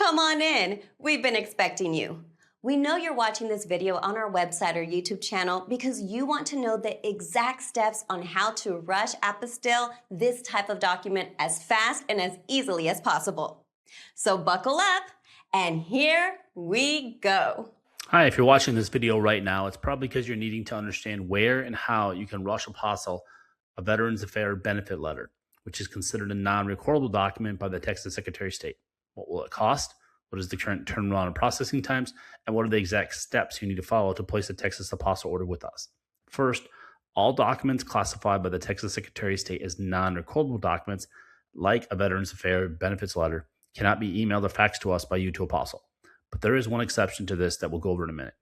Come on in. We've been expecting you. We know you're watching this video on our website or YouTube channel because you want to know the exact steps on how to rush apostille this type of document as fast and as easily as possible. So buckle up, and here we go. Hi, if you're watching this video right now, it's probably because you're needing to understand where and how you can rush apostille a Veterans Affairs benefit letter, which is considered a non-recordable document by the Texas Secretary of State. What will it cost? What is the current turnaround and processing times? And what are the exact steps you need to follow to place a Texas apostille order with us? First, all documents classified by the Texas Secretary of State as non-recordable documents, like a Veterans Affairs benefits letter, cannot be emailed or faxed to us by you to apostille. But there is one exception to this that we'll go over in a minute.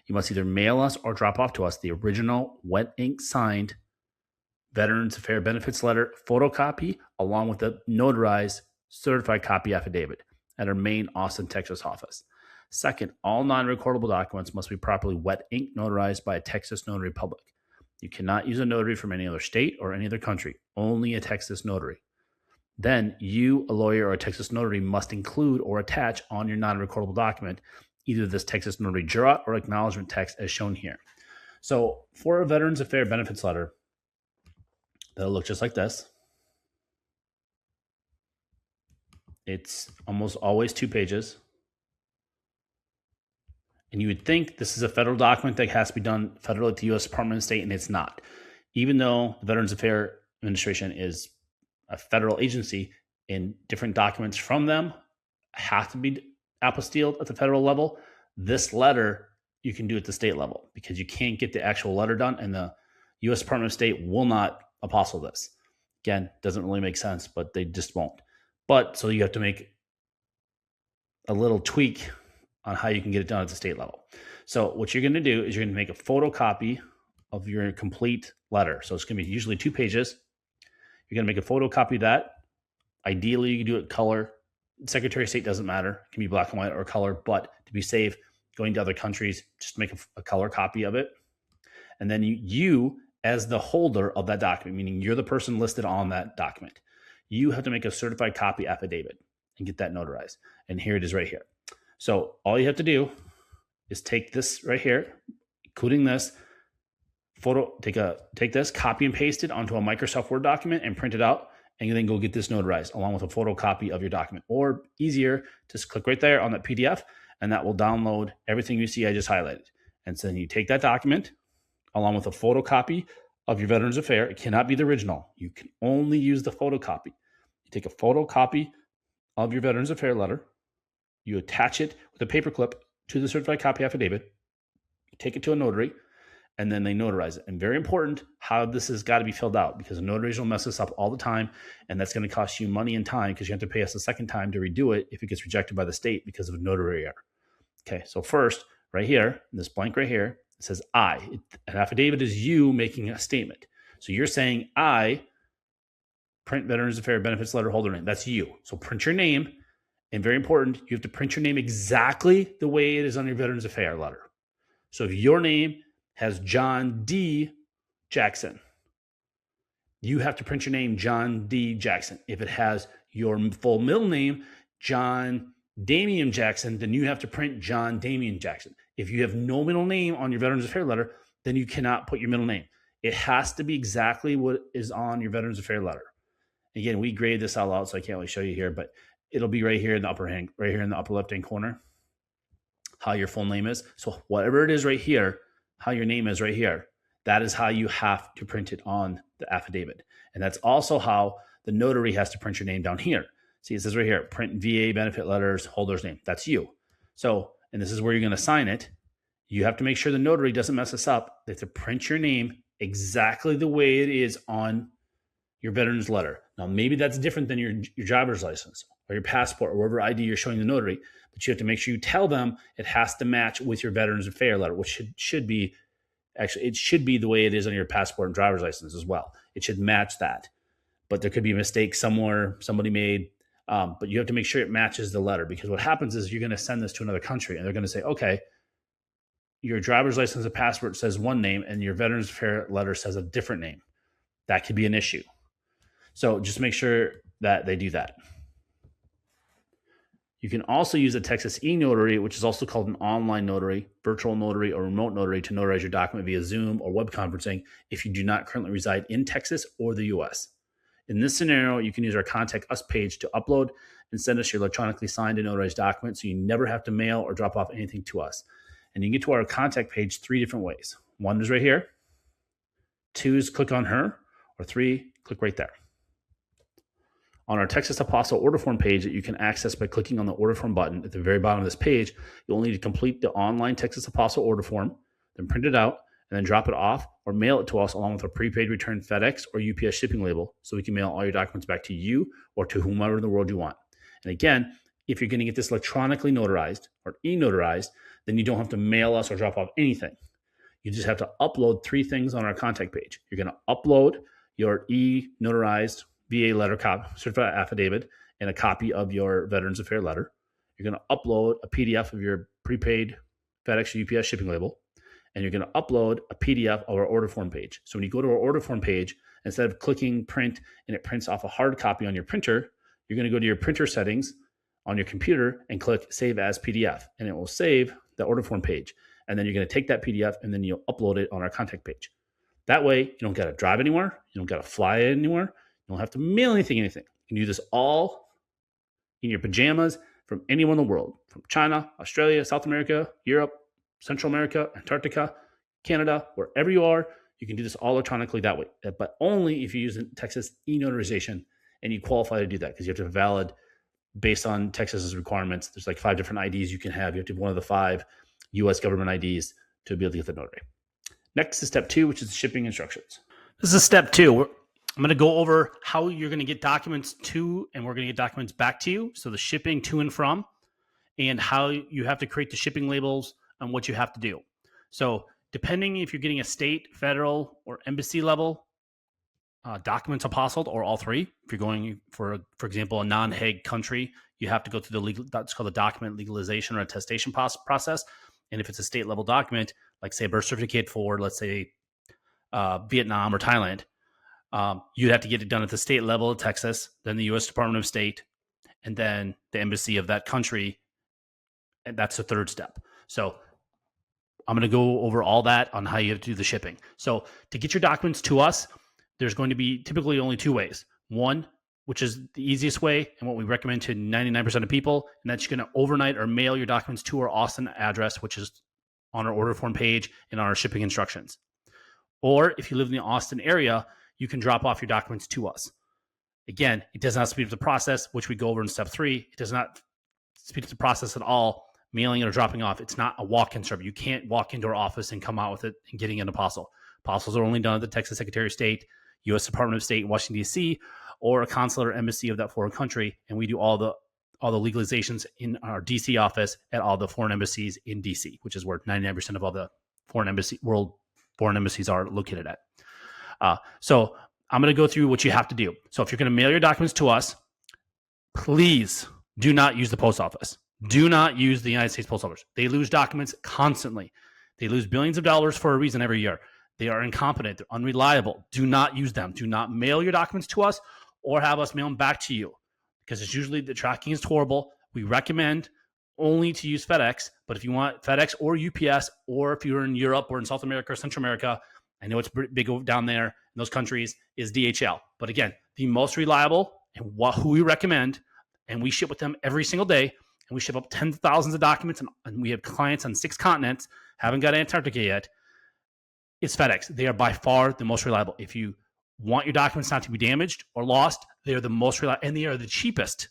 You must either mail us or drop off to us the original wet ink signed Veterans Affairs benefits letter photocopy along with the notarized certified copy affidavit at our main Austin, Texas office. Second, all non-recordable documents must be properly wet ink notarized by a Texas notary public. You cannot use a notary from any other state or any other country, only a Texas notary. Then you, a lawyer or a Texas notary, must include or attach on your non-recordable document either this Texas notary jurat or acknowledgement text as shown here. So for a Veterans Affairs benefits letter, that'll look just like this. It's almost always 2 pages. And you would think this is a federal document that has to be done federally at the U.S. Department of State, and it's not. Even though the Veterans Affairs Administration is a federal agency, and different documents from them have to be apostilled at the federal level, this letter you can do at the state level because you can't get the actual letter done, and the U.S. Department of State will not apostille this. Again, doesn't really make sense, but they just won't. But so you have to make a little tweak on how you can get it done at the state level. So what you're going to do is you're going to make a photocopy of your complete letter. So it's going to be usually 2 pages. You're going to make a photocopy of that. Ideally, you can do it color. Secretary of State doesn't matter. It can be black and white or color, but to be safe, going to other countries, just make a color copy of it. And then you, as the holder of that document, meaning you're the person listed on that document, you have to make a certified copy affidavit and get that notarized. And here it is right here. So all you have to do is take this right here, including this photo, take this, copy and paste it onto a Microsoft Word document and print it out, and then go get this notarized along with a photocopy of your document. Or easier, just click right there on that PDF, and that will download everything you see I just highlighted. And so then you take that document along with a photocopy of your Veterans Affairs. It cannot be the original. You can only use the photocopy. You take a photocopy of your Veterans Affairs letter, you attach it with a paperclip to the certified copy affidavit, you take it to a notary, and then they notarize it. And very important how this has got to be filled out because the notaries will mess this up all the time, and that's going to cost you money and time because you have to pay us a second time to redo it if it gets rejected by the state because of a notary error. Okay, so first, right here, this blank right here, it says I. An affidavit is you making a statement. So you're saying I print Veterans Affairs benefits letter holder name. That's you. So print your name. And very important, you have to print your name exactly the way it is on your Veterans Affairs letter. So if your name has John D. Jackson, you have to print your name John D. Jackson. If it has your full middle name, John Damian Jackson, then you have to print John Damian Jackson. If you have no middle name on your Veterans Affairs letter, then you cannot put your middle name. It has to be exactly what is on your Veterans Affairs letter. Again, we grade this all out, so I can't really show you here, but it'll be right here in the upper left-hand corner, how your full name is. So whatever it is right here, how your name is right here, that is how you have to print it on the affidavit. And that's also how the notary has to print your name down here. See, it says right here, print VA benefit letters, holder's name. That's you. So, and this is where you're going to sign it. You have to make sure the notary doesn't mess this up. They have to print your name exactly the way it is on your veteran's letter. Now, maybe that's different than your driver's license or your passport or whatever ID you're showing the notary, but you have to make sure you tell them it has to match with your Veterans Affairs letter, which should be, actually, it should be the way it is on your passport and driver's license as well. It should match that. But there could be a mistake somewhere somebody made, but you have to make sure it matches the letter, because what happens is you're going to send this to another country and they're going to say, okay, your driver's license and passport says one name and your Veterans Affairs letter says a different name. That could be an issue. So just make sure that they do that. You can also use a Texas e-notary, which is also called an online notary, virtual notary, or remote notary to notarize your document via Zoom or web conferencing if you do not currently reside in Texas or the US. In this scenario, you can use our Contact Us page to upload and send us your electronically signed and notarized document so you never have to mail or drop off anything to us. And you can get to our contact page 3 different ways. 1 is right here. 2 is click on her, or 3, click right there. On our Texas Apostille order form page that you can access by clicking on the order form button at the very bottom of this page, you'll need to complete the online Texas Apostille order form, then print it out, and then drop it off or mail it to us along with a prepaid return FedEx or UPS shipping label so we can mail all your documents back to you or to whomever in the world you want. And again, if you're going to get this electronically notarized or e-notarized, then you don't have to mail us or drop off anything. You just have to upload 3 things on our contact page. You're going to upload your e-notarized VA letter copy, certified affidavit, and a copy of your Veterans Affairs letter. You're going to upload a PDF of your prepaid FedEx or UPS shipping label, and you're going to upload a PDF of our order form page. So when you go to our order form page, instead of clicking print and it prints off a hard copy on your printer, you're going to go to your printer settings on your computer and click Save as PDF, and it will save the order form page. And then you're going to take that PDF and then you'll upload it on our contact page. That way, you don't got to drive anywhere. You don't got to fly anywhere. You don't have to mail anything. You can do this all in your pajamas from anywhere in the world, from China, Australia, South America, Europe, Central America, Antarctica, Canada, wherever you are. You can do this all electronically that way, but only if you use Texas e-notarization and you qualify to do that because you have to have valid based on Texas's requirements. There's like 5 different IDs you can have. You have to have one of the 5 U.S. government IDs to be able to get the notary. Next is step 2, which is shipping instructions. This is step 2. I'm going to go over how you're going to get documents to, and we're going to get documents back to you. So the shipping to and from, and how you have to create the shipping labels and what you have to do. So depending if you're getting a state, federal, or embassy level documents apostilled, or all 3. If you're going for example, a non-Hague country, you have to go through the legal, that's called the document legalization or attestation process. And if it's a state level document, like say a birth certificate for, let's say, Vietnam or Thailand, you'd have to get it done at the state level of Texas, then the U.S. Department of State, and then the embassy of that country. And that's the 3rd step. So I'm going to go over all that on how you have to do the shipping. So to get your documents to us, there's going to be typically only 2 ways. One, which is the easiest way and what we recommend to 99% of people, and that's you're going to overnight or mail your documents to our Austin address, which is on our order form page and on our shipping instructions. Or if you live in the Austin area, you can drop off your documents to us. Again, it does not speed up the process, which we go over in step 3. It does not speed up the process at all, mailing it or dropping off. It's not a walk-in service. You can't walk into our office and come out with it and getting an apostille. Apostils are only done at the Texas Secretary of State, U.S. Department of State, Washington, D.C., or a consulate or embassy of that foreign country. And we do all the legalizations in our D.C. office at all the foreign embassies in D.C., which is where 99% of all the foreign embassies are located at. So I'm going to go through what you have to do. So if you're going to mail your documents to us, please do not use the post office. Do not use the United States Post Office. They lose documents constantly. They lose billions of dollars for a reason every year. They are incompetent. They're unreliable. Do not use them. Do not mail your documents to us or have us mail them back to you because it's usually the tracking is horrible. We recommend only to use FedEx, but if you want FedEx or UPS, or if you're in Europe or in South America or Central America, I know it's big down there in those countries, is DHL. But again, the most reliable and who we recommend, and we ship with them every single day, and we ship up tens of thousands of documents, and we have clients on 6 continents, haven't got Antarctica yet, is FedEx. They are by far the most reliable. If you want your documents not to be damaged or lost, they are the most reliable, and they are the cheapest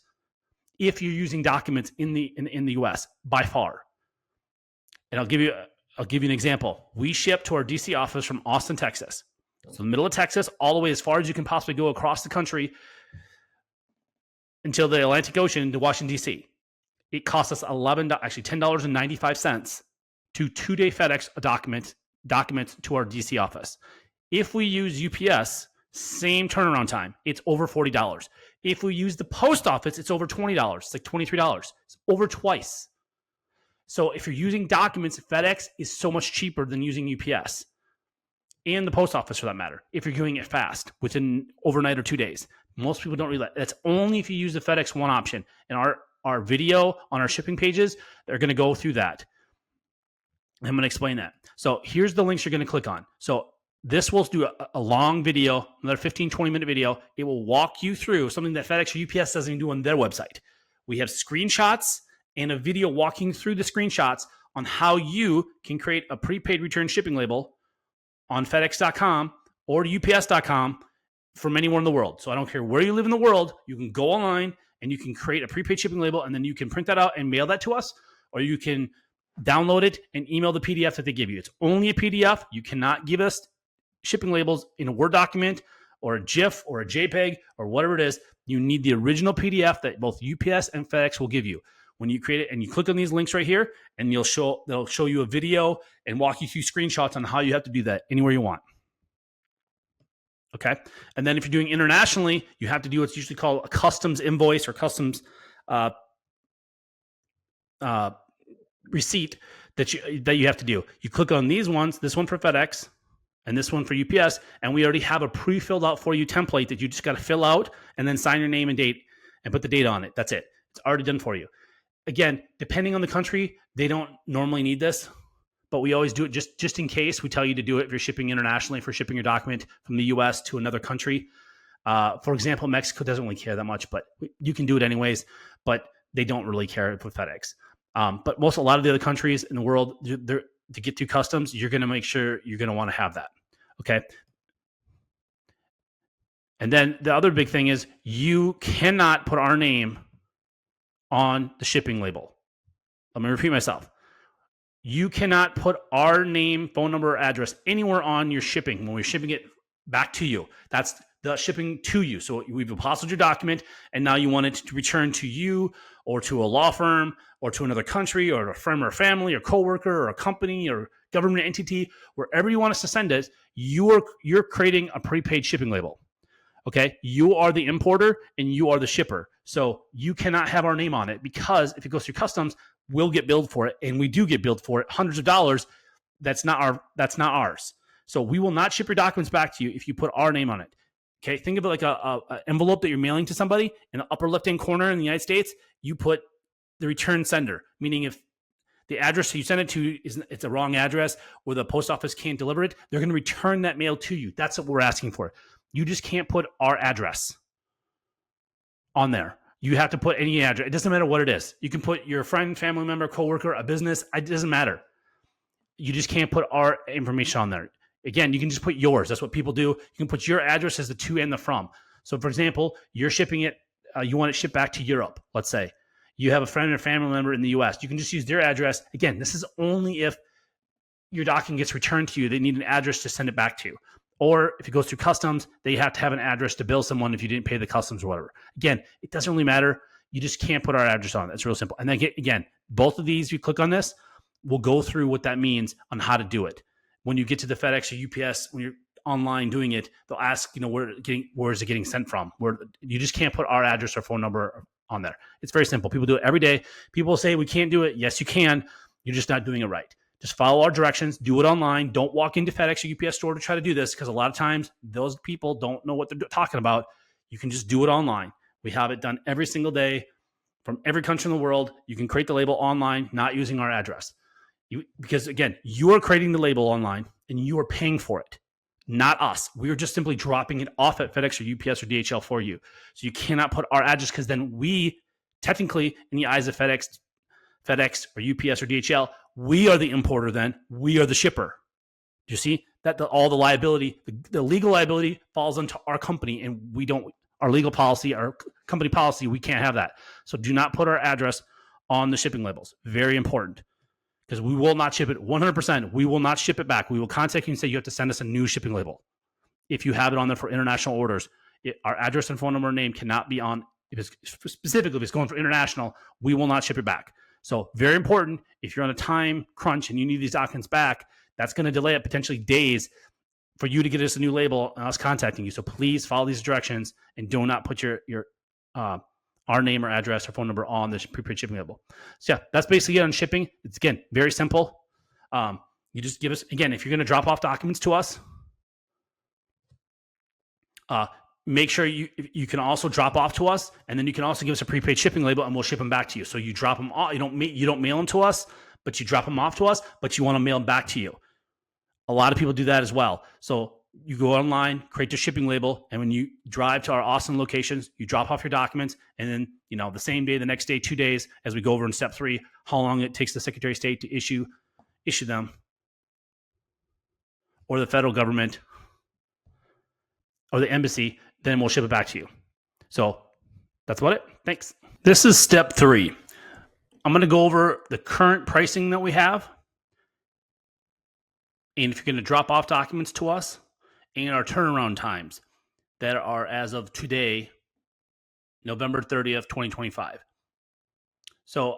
if you're using documents in the US by far. And I'll give you an example. We ship to our DC office from Austin, Texas. So the middle of Texas, all the way as far as you can possibly go across the country until the Atlantic Ocean to Washington, D.C. It costs us $10.95 to 2-day FedEx a document to our DC office. If we use UPS, same turnaround time, it's over $40. If we use the post office, it's over $20. It's like $23. It's over twice. So if you're using documents, FedEx is so much cheaper than using UPS and the post office for that matter, if you're doing it fast within overnight or 2 days. Most people don't realize that's only if you use the FedEx One option. And our our video on our shipping pages, they're going to go through that. I'm going to explain that. So here's the links you're going to click on. So this will do a long video, another 15, 20-minute video. It will walk you through something that FedEx or UPS doesn't even do on their website. We have screenshots and a video walking through the screenshots on how you can create a prepaid return shipping label on FedEx.com or UPS.com from anywhere in the world. So I don't care where you live in the world, you can go online and you can create a prepaid shipping label, and then you can print that out and mail that to us, or you can download it and email the PDF that they give you. It's only a PDF. You cannot give us shipping labels in a Word document or a GIF or a JPEG or whatever it is. You need the original PDF that both UPS and FedEx will give you. When you create it and you click on these links right here, and they'll show you a video and walk you through screenshots on how you have to do that anywhere you want. Okay. And then if you're doing internationally, you have to do what's usually called a customs invoice or customs receipt that you have to do. You click on these ones, this one for FedEx and this one for UPS, and we already have a pre-filled out for you template that you just got to fill out and then sign your name and date and put the date on it. That's it. It's already done for you. Again, depending on the country, they don't normally need this, but we always do it just in case. We tell you to do it if you're shipping internationally, for shipping your document from the US to another country. For example, Mexico doesn't really care that much, but you can do it anyways, but they don't really care with FedEx. But a lot of the other countries in the world, to get through customs, you're going to make sure you're going to want to have that. Okay. And then the other big thing is you cannot put our name on the shipping label. Let me repeat myself. You cannot put our name, phone number, or address anywhere on your shipping when we're shipping it back to you. That's the shipping to you. So we've apostilled your document, and now you want it to return to you or to a law firm or to another country or a friend or family or coworker or a company or government entity, wherever you want us to send it. You're creating a prepaid shipping label. Okay, you are the importer and you are the shipper. So you cannot have our name on it, because if it goes through customs, we'll get billed for it, and we do get billed for it, hundreds of dollars. That's not ours. So we will not ship your documents back to you if you put our name on it. Okay, think of it like a envelope that you're mailing to somebody. In the upper left-hand corner in the United States, you put the return sender, meaning if the address you send it to it's a wrong address or the post office can't deliver it, they're going to return that mail to you. That's what we're asking for. You just can't put our address on there. You have to put any address. It doesn't matter what it is. You can put your friend, family member, coworker, a business. It doesn't matter. You just can't put our information on there. Again, you can just put yours. That's what people do. You can put your address as the to and the from. So, for example, you're shipping it. You want it shipped back to Europe, let's say. You have a friend or family member in the U.S. You can just use their address. Again, this is only if your document gets returned to you. They need an address to send it back to. Or if it goes through customs, they have to have an address to bill someone if you didn't pay the customs or whatever. Again, it doesn't really matter. You just can't put our address on it. It's real simple. And then again, both of these, you click on this, we'll go through what that means on how to do it. When you get to the FedEx or UPS, when you're online doing it, they'll ask, where is it getting sent from? Where you just can't put our address or phone number on there. It's very simple. People do it every day. People say we can't do it. Yes, you can. You're just not doing it right. Just follow our directions. Do it online. Don't walk into FedEx or UPS store to try to do this, because a lot of times those people don't know what they're talking about. You can just do it online. We have it done every single day from every country in the world. You can create the label online, not using our address. Because again, you are creating the label online and you are paying for it, not us. We are just simply dropping it off at FedEx or UPS or DHL for you. So you cannot put our address, because then we, technically, in the eyes of FedEx or UPS or DHL, we are the importer then. We are the shipper. Do you see that all the liability, the legal liability falls onto our company, and we don't, our legal policy, our company policy, we can't have that. So do not put our address on the shipping labels. Very important, because we will not ship it 100%. We will not ship it back. We will contact you and say you have to send us a new shipping label. If you have it on there for international orders, our address and phone number and name cannot be on. Specifically, if it's going for international, we will not ship it back. So very important. If you're on a time crunch and you need these documents back, that's going to delay it potentially days for you to get us a new label and us contacting you. So please follow these directions and do not put your our name or address or phone number on the prepaid shipping label. So yeah, that's basically it on shipping. It's, again, very simple. You just give us, again, if you're going to drop off documents to us, make sure you can also drop off to us, and then you can also give us a prepaid shipping label, and we'll ship them back to you. So you drop them off. You don't mail them to us, but you drop them off to us, but you want to mail them back to you. A lot of people do that as well. So you go online, create the shipping label, and when you drive to our Austin locations, you drop off your documents, and then the same day, the next day, 2 days, as we go over in step 3, how long it takes the Secretary of State to issue them, or the federal government, or the embassy, then we'll ship it back to you. So that's about it. Thanks. This is step 3. I'm going to go over the current pricing that we have, and if you're going to drop off documents to us, and our turnaround times that are as of today, November 30th, 2025. So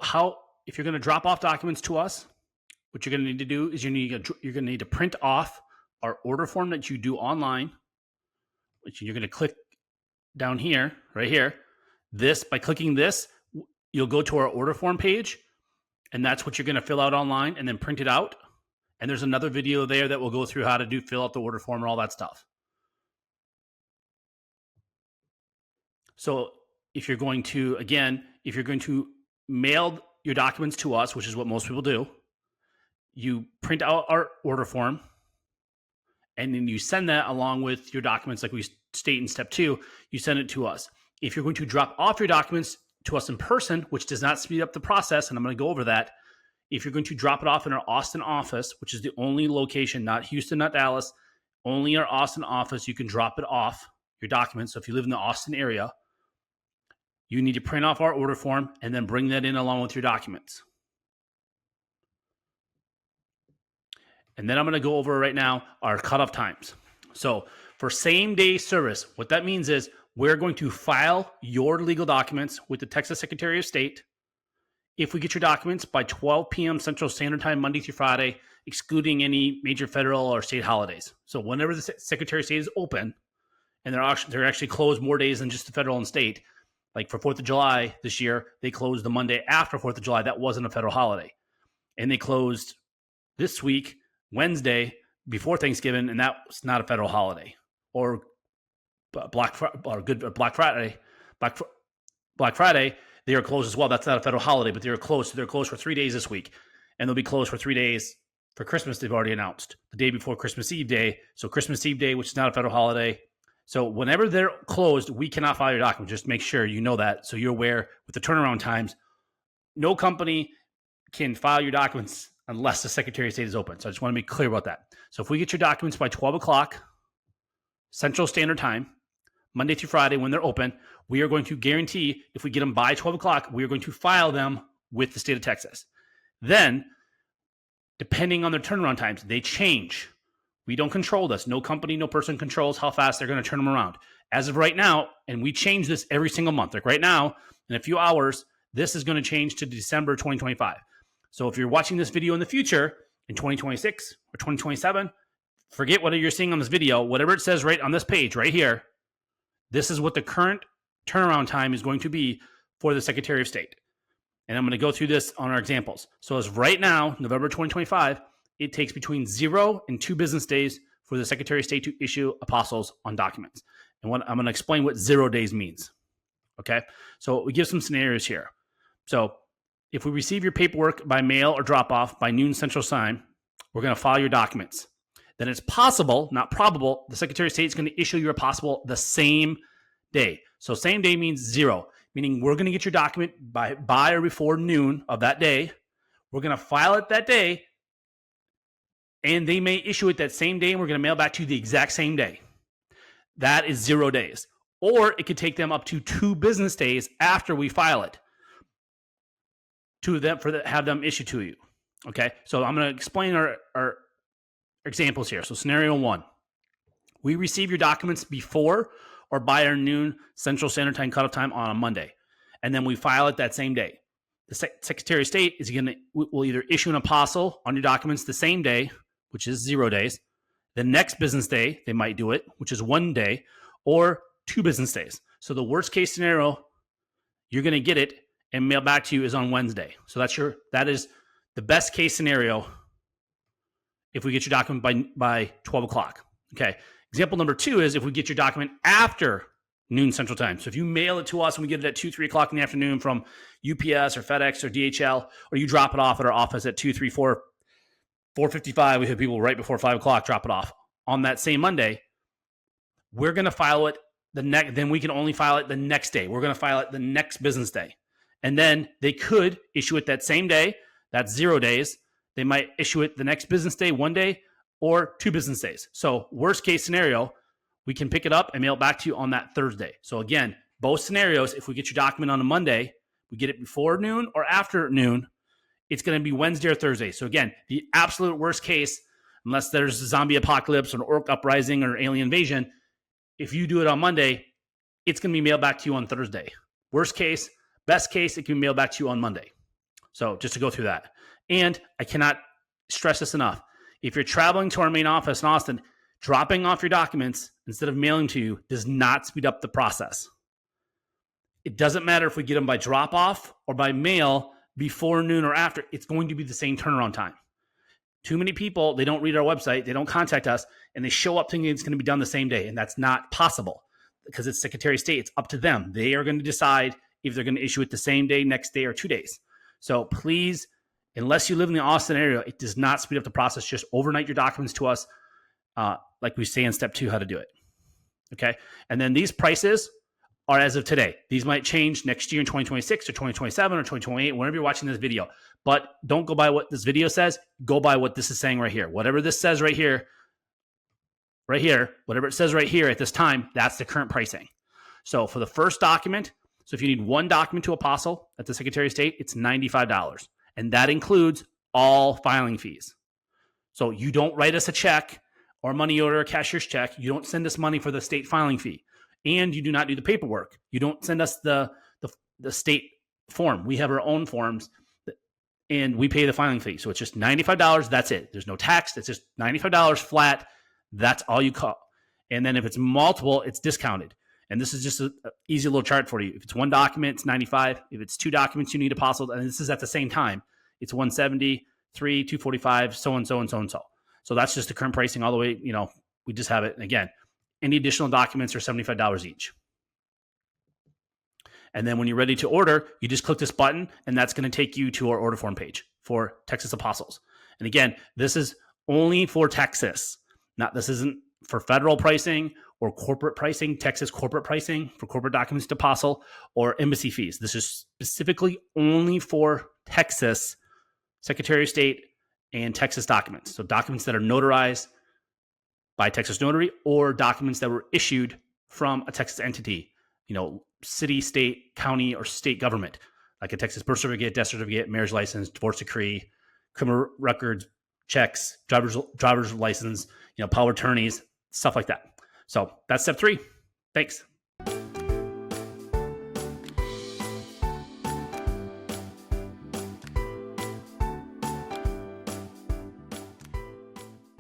if you're going to drop off documents to us, what you're going to need to do is you're going to need to print off our order form that you do online, which you're going to click down here, right here. By clicking this, you'll go to our order form page, and that's what you're going to fill out online and then print it out. And there's another video there that will go through how to fill out the order form and all that stuff. So if you're going to mail your documents to us, which is what most people do, you print out our order form, and then you send that along with your documents, like we state in step 2, you send it to us. If you're going to drop off your documents to us in person, which does not speed up the process, and I'm going to go over that, if you're going to drop it off in our Austin office, which is the only location, not Houston, not Dallas, only our Austin office, you can drop it off, your documents. So if you live in the Austin area, you need to print off our order form and then bring that in along with your documents. And then I'm going to go over right now our cutoff times. So for same-day service, what that means is we're going to file your legal documents with the Texas Secretary of State if we get your documents by 12 p.m. Central Standard Time, Monday through Friday, excluding any major federal or state holidays. So whenever the Secretary of State is open, and they're actually closed more days than just the federal and state, like for 4th of July this year, they closed the Monday after 4th of July. That wasn't a federal holiday. And they closed this week, Wednesday, before Thanksgiving, and that was not a federal holiday. Or Black Friday, they are closed as well. That's not a federal holiday, but they are closed. So they're closed for 3 days this week, and they'll be closed for 3 days for Christmas. They've already announced the day before Christmas Eve Day. So Christmas Eve Day, which is not a federal holiday. So whenever they're closed, we cannot file your document. Just make sure you know that, so you're aware with the turnaround times. No company can file your documents unless the Secretary of State is open. So I just want to be clear about that. So if we get your documents by 12 o'clock Central Standard Time, Monday through Friday when they're open, we are going to guarantee if we get them by 12 o'clock, we are going to file them with the state of Texas. Then, depending on their turnaround times, they change. We don't control this. No company, no person controls how fast they're going to turn them around. As of right now, and we change this every single month. Like right now, in a few hours, this is going to change to December 2025. So if you're watching this video in the future, in 2026 or 2027, forget what you're seeing on this video. Whatever it says right on this page, right here, this is what the current turnaround time is going to be for the Secretary of State. And I'm going to go through this on our examples. So as right now, November 2025, it takes between 0 and 2 business days for the Secretary of State to issue apostles on documents. And I'm going to explain what 0 days means. Okay? So we give some scenarios here. So if we receive your paperwork by mail or drop off by noon Central Time, we're going to file your documents. Then it's possible, not probable, the Secretary of State is going to issue your apostille the same day. So same day means 0, meaning we're going to get your document by or before noon of that day. We're going to file it that day, and they may issue it that same day, and we're going to mail back to you the exact same day. That is 0 days. Or it could take them up to 2 business days after we file it have them issued to you. Okay, so I'm going to explain our examples here. So scenario 1, we receive your documents before or by our noon Central Standard Time cutoff time on a Monday, and then we file it that same day. The Secretary of State will either issue an apostille on your documents the same day, which is 0 days. The next business day, they might do it, which is 1 day, or 2 business days. So the worst case scenario, you're going to get it and mail back to you is on Wednesday. So that is the best case scenario if we get your document by 12 o'clock. Okay. Example number 2 is if we get your document after noon Central Time. So if you mail it to us and we get it at 2, 3 o'clock in the afternoon from UPS or FedEx or DHL, or you drop it off at our office at 2, 3, 4, 4:55, we have people right before 5 o'clock drop it off on that same Monday, we're going to file it then we can only file it the next day. We're going to file it the next business day. And then they could issue it that same day. That's 0 days. They might issue it the next business day, 1 day, or 2 business days. So worst case scenario, we can pick it up and mail it back to you on that Thursday. So again, both scenarios, if we get your document on a Monday, we get it before noon or after noon, it's going to be Wednesday or Thursday. So again, the absolute worst case, unless there's a zombie apocalypse or an orc uprising or alien invasion, if you do it on Monday, it's going to be mailed back to you on Thursday. Worst case, best case, it can be mailed back to you on Monday. So just to go through that. And I cannot stress this enough. If you're traveling to our main office in Austin, dropping off your documents instead of mailing to you does not speed up the process. It doesn't matter if we get them by drop off or by mail before noon or after, it's going to be the same turnaround time. Too many people, they don't read our website, they don't contact us, and they show up thinking it's going to be done the same day. And that's not possible because it's Secretary of State. It's up to them. They are going to decide if they're going to issue it the same day, next day, or 2 days. So please, unless you live in the Austin area, it does not speed up the process. Just overnight your documents to us, like we say in step 2, how to do it. Okay. And then these prices are as of today. These might change next year in 2026 or 2027 or 2028, whenever you're watching this video. But don't go by what this video says. Go by what this is saying right here. Whatever this says right here, whatever it says right here at this time, that's the current pricing. So for the first document, so if you need one document to Apostille at the Secretary of State, it's $95. And that includes all filing fees. So you don't write us a check or money order, a cashier's check. You don't send us money for the state filing fee. And you do not do the paperwork. You don't send us the state form. We have our own forms, and we pay the filing fee. So it's just $95. That's it. There's no tax. It's just $95 flat. That's all you call. And then if it's multiple, it's discounted. And this is just an easy little chart for you. If it's one document, it's $95. If it's 2 documents, you need Apostille, and this is at the same time, it's $170, 3, $245, so and so and so and so. So that's just the current pricing all the way. We just have it. And again, any additional documents are $75 each. And then when you're ready to order, you just click this button, and that's going to take you to our order form page for Texas Apostles. And again, this is only for Texas. This isn't for federal pricing or corporate pricing, Texas corporate pricing for corporate documents to Apostille or embassy fees. This is specifically only for Texas Secretary of State and Texas documents. So documents that are notarized by Texas Notary or documents that were issued from a Texas entity, city, state, county, or state government, like a Texas birth certificate, death certificate, marriage license, divorce decree, criminal records, checks, driver's license, power attorneys, stuff like that. So that's step 3. Thanks.